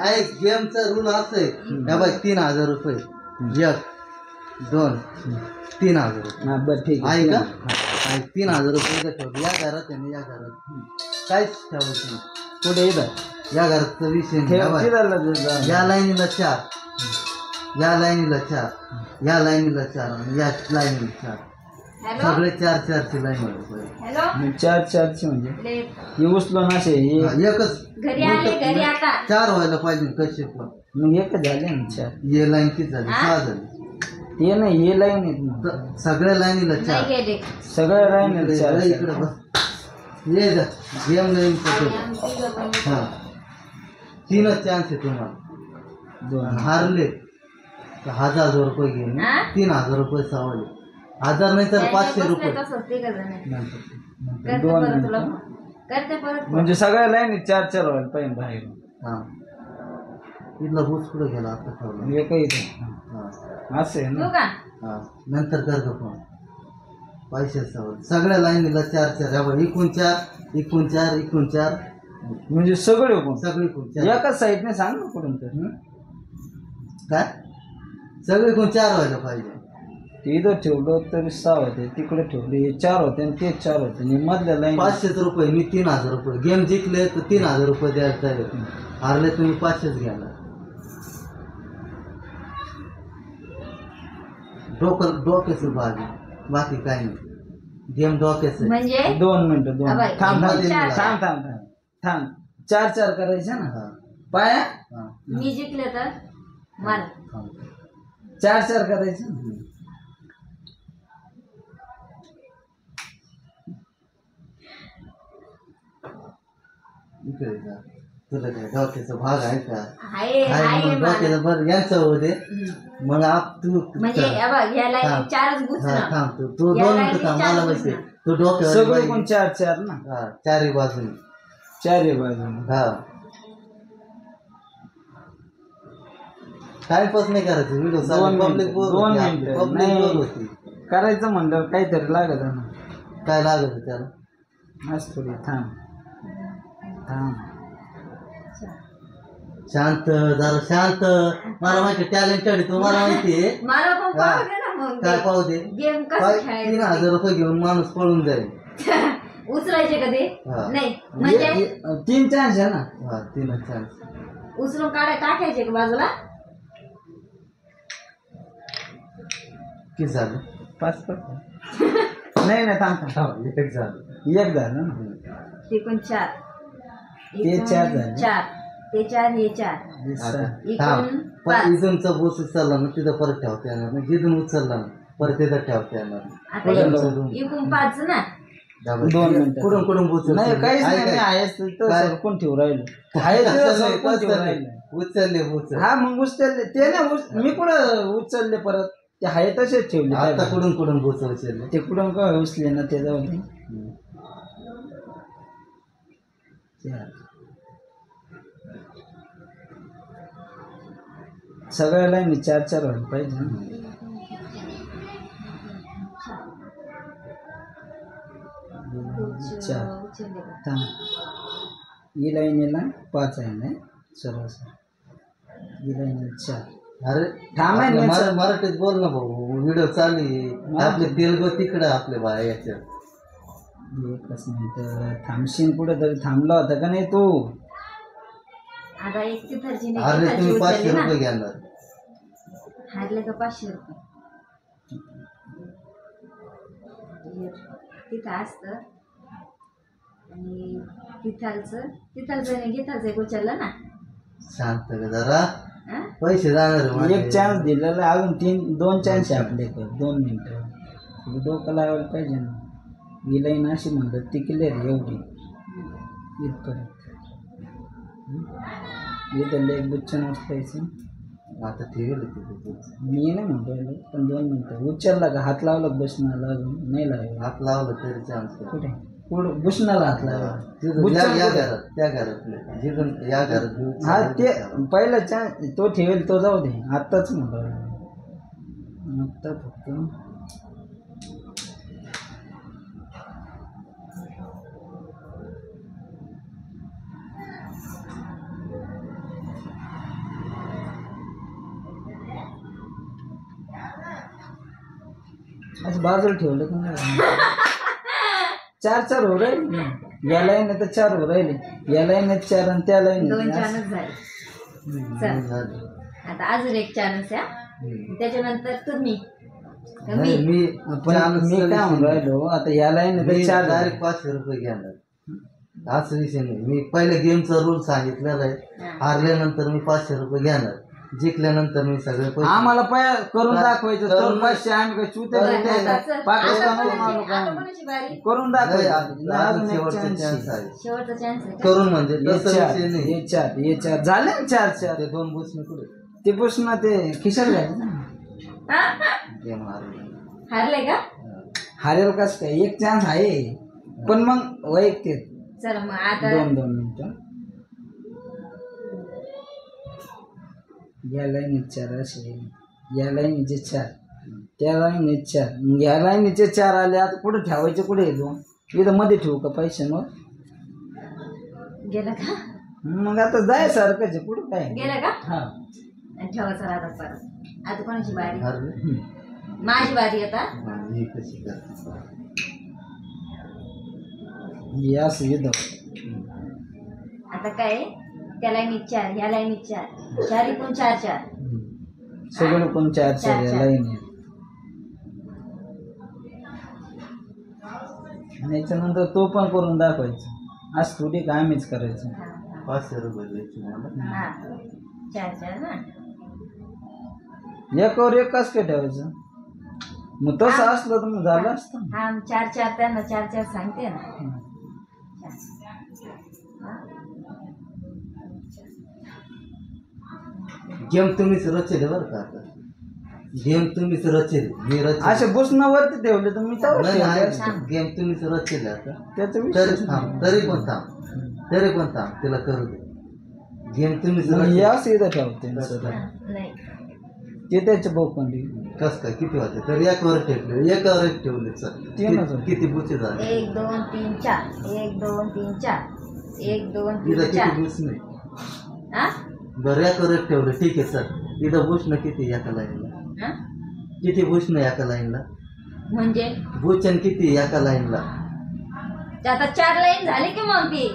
ऐक गेमचा रूल असं आहे या बाई 3000 रुपये 1 2 3000 रुपये बरं ठीक आहे ऐक ऐक 3000 रुपये इथं ठेवले या घरात आहे या घरात काहीच ठेवायचं नाही कुठे इथं या घराचा विषय नाही या लाईनीला 4 या लाईनीला 4 या लाईनीला 4 या लाईनीला 4 सगळे 4-4ची लाईन होते 4-4ची म्हणजे हे उचलो ना असे एकच घरी आले घरी आता 4 व्हायला पाहिजे कसे पण मग एकच झाले ना 4 ये लाईन किती झाली 6 झाली हे नाही हे लाईन आहेत ना सगळ्या लाईनीला 4 सगळ्या लाईन इकडे बस ये जा गेम लाईन हा 3च चान्स आहे तुम्हाला हारले तर 1000 रुपये घेऊन 3000 रुपये सवाले 1000 नाही तर 500 रुपये म्हणजे सगळ्या लाईन 4-4 व्हायला पाहिजे बाहेर हा इथला बूस कुठे गेला आता ठेवला एकही असं आहे ना हा नंतर कर का फोन पैसे सवय सगळ्या लाईनीला 4-4 एकूण 4 म्हणजे सगळे सगळे एकाच साईडने सांग ना कुठून तर काय सगळे कोण 4 व्हायला पाहिजे ते इथं ठेवलं तरी 6 होते तिकडे ठेवले हे 4 होते आणि ते 4 होते आणि मधल्या लाईन 500 रुपये मी 3000 रुपये गेम जिंकले तर 3000 रुपये द्यायला तयार हारले तुम्ही 500च घ्यायला डोक्याचं भाग बाकी काही नाही गेम डोक्याचं म्हणजे 2 मिनिटं 2 थांब 4-4 करायचे ना पाया मी जिंकले तर मला 4-4 करायचे इकडे जा तुला काय डोक्याचा भाग आहे का आहे डोक्याचं बरं यांचं होते मग तू म्हणजे ह्याला 4च गुंतणार थांब तू 2 मिनिटं थांब मला माहिती तू डोक्यावर सगळे कोण 4-4 ना चारही बाजूने 4 बाजूने हा टाइमपास नाही करायचं व्हिडिओ पब्लिक बोर होती करायचं म्हणलं काहीतरी लागत ना काय लागत त्याला मस्त थोडी थांब शांत जरा शांत मला माहिती टॅलेंटेड तुम्हाला माहिती आहे मला पण पाहू दे ना मग काय पाहू दे गेम कसं खेळायचं 3000 रुपये घेऊन माणूस पळून जाईल उचलायचे का ते नाही म्हणजे 3 चान्स आहे ना 3 चान्स उचलून टाकायचे का बाजूला किती झालं 5 नाही थांब एक झालं ना ते पण 4 ते 4 झाले 4 ते 4 हे 4 पण इथूनचा बोस उचलला ना तिथं परत ठेवता येणार नाही जिथून उचलला ना परत तिथं ठेवता येणार आता एकूण 5 ना 2 मिनिटं कुठून बोस नाही काहीच नाही कोण ठेवू राहिलो उचलले हा मग उचलले ते ना मी कुठं उचलले परत ते आहे तसेच ठेवले आता कुठून बोच उचलले ते कुठून काय उचले ना ते जाऊ दे सगळ्या लाईन 4-4 व्हायला पाहिजे ही लाईनीला 5 आहे ना सर्व ही लाईन 4 अरे मराठीत बोल ना भाऊ व्हिडिओ चालू आपले तेलगो तिकडं आपले बाय याच्यात एकच मिनिट थांबशील कुठं तरी थांबला होता का नाही तू आता एक तिथरची अरे तुम्ही 500 रुपये घेणार हारले का 500 रुपये तिथं असतं आणि तिथालचं उचललं ना शांत जरा पैसे जाणार एक चान्स दिलेला अजून 2 चान्स आहे आपल्याकडे 2 मिनिटं डोकं लावायला पाहिजे ना ही लाईन अशी म्हणतात ती क्लिअर एवढी इथपर्यंत इथं लेख बुच्चन वाजतायचं आता ठीक आहे मी नाही म्हणतो पण 2 मिनिटं उचलला का हात लावला बसणाला अजून नाही लागला हात लावला तरी चान्स कुठे बुसणाला हात लावला त्या घरात या घरात हा ते पहिला चान्स तो ठेवेल तो जाऊ दे आत्ताच म्हणतो आत्ता फक्त असं बाजूला ठेवलं का नाही? 4 हो राहिले, या लाईन तर 4 हो राहिले, या लाईन 4 आणि त्या लाईन 2 चान्स झाले. चल आता अजून एक चान्स आहे, त्याच्यानंतर तुम्ही का मी? नाही, मी मी काय म्हणून राहिलो, आता या लाईन तर 4 डायरेक्ट 500 रुपये घेणार. असं विषय नाही. मी पहिले गेमचा रूल सांगितलेला आहे. हारल्यानंतर मी 500 रुपये घेणार, जिंकल्यानंतर मी सगळे पैसे. आम्हाला करून दाखवायचं तर 500 आम्ही काय चुत्या पाकिस्तानवरून आलो का? आता कोणाची बारी? करून नाही, दाखवायचं. अजून शेवटचा chance आहे. शेवटचा चान्स आहे का? करून म्हणजे तसं विषय नाही. हे 4 झाले ना 4 ते 2 बुसने कुठे ते पुसणं ते खिशाला घ्यायचं ना. गेम हारले. हारले का? हारेल कसं काय, एक चान्स आहे पण मग वैयक्तिक चला मग आता 2 मिनिटं. या लाईनीत 4 असे, या लाईनीचे 4, त्या लाईनीत 4, मग या लाईनीचे 4 आले. आता कुठे ठेवायचे, कुठे येतो इथं मध्ये ठेवू का पैशांवर? गेलं का? मग आता जाय सारखंच आहे, कुठं काय. गेलं का? हा ठेवा चला आता परत. आता कोणाची बारी? हारले. माझी बारी आता. ही कशी करते? हे असं येतं. आता काय, त्या लाईनीत 4, ह्या लाईनीत 4, 4 एकूण 4. सगळं कोण 4 या लाईन. आणि याच्यानंतर तो पण करून दाखवायचा. आज थोडी का आम्हीच करायचं. 500 रुपये द्यायचे मला. हा 4 ना. एकावर एक कसं काय ठेवायचं? मग तसं असलं तर मग झालं असतं. हा 4 त्यांना 4 सांगते ना. गेम तुम्हीच रचेल बरं का. आता गेम तुम्हीच रचेल, मी रचेल. असे बुसणं वरती ठेवले तर मी तर गेम तुम्हीच रचेल. आता त्याचा तरी विषय थांब, तरी पण थांब तिला करू दे. गेम तुम्हीच हे रचेल. असं इथं ठेवते नाही ते त्याच्या बोकंडी. कस काय किती होते तर एकावर ठेवले, एकावर एक ठेवले. सर तीनच होते. किती बुचे झाले? 1 2 3 4, 1 2 3 4, 1 2 तिथं 3 किती 4. बुच नाही. हा? बरं एकावर एक ठेवलं, ठीक आहे सर. तिथं बुचणं किती एका लाईनला? हा? किती बुचणं एका लाईनला? म्हणजे बुचन किती एका लाईनला? आता 4 लाईन झाली की मग ती